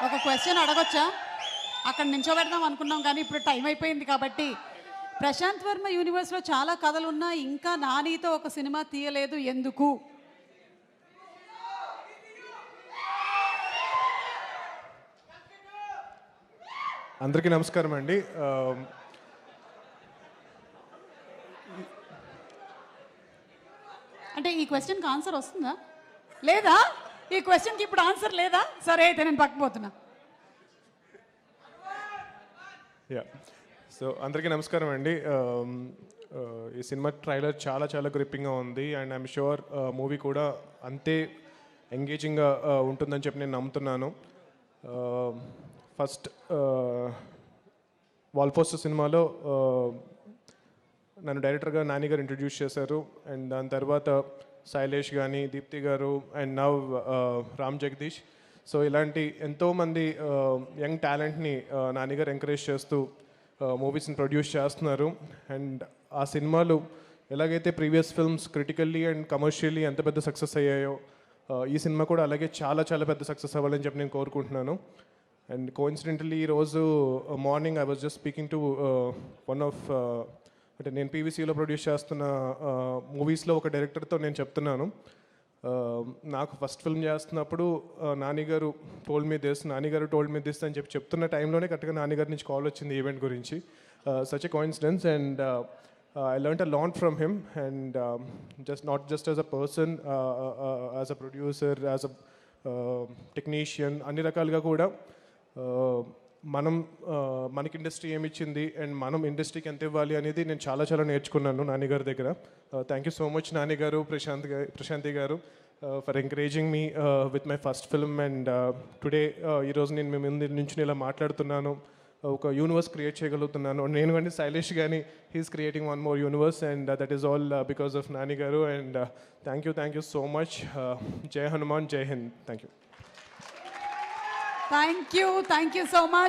ఒక క్వశ్చన్ అడగొచ్చా? అక్కడ నించోబెడదాం అనుకున్నాం కానీ ఇప్పుడు టైం అయిపోయింది కాబట్టి. ప్రశాంత్ వర్మ యూనివర్స్లో చాలా కథలు ఉన్నాయి, ఇంకా నానితో ఒక సినిమా తీయలేదు ఎందుకు? అందరికీ నమస్కారం అండి. అంటే ఈ క్వశ్చన్కి ఆన్సర్ వస్తుందా లేదా? ఈ క్వశ్చన్కి ఇప్పుడు ఆన్సర్ లేదా? సరే అయితే నేను పక్కపోతున్నా. యా, సో అందరికీ నమస్కారం అండి. ఈ సినిమా ట్రైలర్ చాలా చాలా గ్రిప్పింగ్గా ఉంది అండ్ ఐఎమ్ షూర్ మూవీ కూడా అంతే ఎంగేజింగ్గా ఉంటుందని చెప్పి నేను నమ్ముతున్నాను. ఫస్ట్ వాల్పోస్టర్ సినిమాలో నన్ను డైరెక్టర్గా నాని గారు ఇంట్రడ్యూస్ చేశారు అండ్ దాని తర్వాత శైలేష్ కానీ, దీప్తి గారు and now Ram Jagadish. So ఇలాంటి ఎంతోమంది యంగ్ టాలెంట్ని నాని గారు ఎంకరేజ్ చేస్తూ మూవీస్ని ప్రొడ్యూస్ చేస్తున్నారు. అండ్ ఆ సినిమాలు ఎలాగైతే previous films critically and commercially ఎంత పెద్ద సక్సెస్ అయ్యాయో ఈ సినిమా కూడా అలాగే చాలా చాలా పెద్ద సక్సెస్ అవ్వాలని చెప్పి నేను కోరుకుంటున్నాను. అండ్ కోఇన్సిడెంటలీ ఈరోజు morning I was just speaking to one of అంటే నేను పీవీసీలో ప్రొడ్యూస్ చేస్తున్న మూవీస్లో ఒక డైరెక్టర్తో నేను చెప్తున్నాను, నాకు ఫస్ట్ ఫిల్మ్ చేస్తున్నప్పుడు నానిగారు టోల్డ్ మీ దిస్ అని చెప్తున్న టైంలోనే కరెక్ట్గా నానిగారి నుంచి కాల్ వచ్చింది ఈవెంట్ గురించి. Such a coincidence and I learned a lot from him and not just as a person, as a producer, as a technician, అన్ని రకాలుగా కూడా మనకి ఇండస్ట్రీ ఏమి ఇచ్చింది అండ్ మనం ఇండస్ట్రీకి ఎంత ఇవ్వాలి అనేది నేను చాలా చాలా నేర్చుకున్నాను నాన్నగారి దగ్గర. Thank you so much Nani గారు, ప్రశాంతి గారు for encouraging me with my first film. And today ఈరోజు నేను మీ ముందు నుంచి ఇలా మాట్లాడుతున్నాను, ఒక యూనివర్స్ క్రియేట్ చేయగలుగుతున్నాను. నేను కానీ శైలేష్ కానీ he's creating one more universe and that is all because of Nani garu. And thank you so much. జై హనుమాన్, జై Hind. Thank you so much.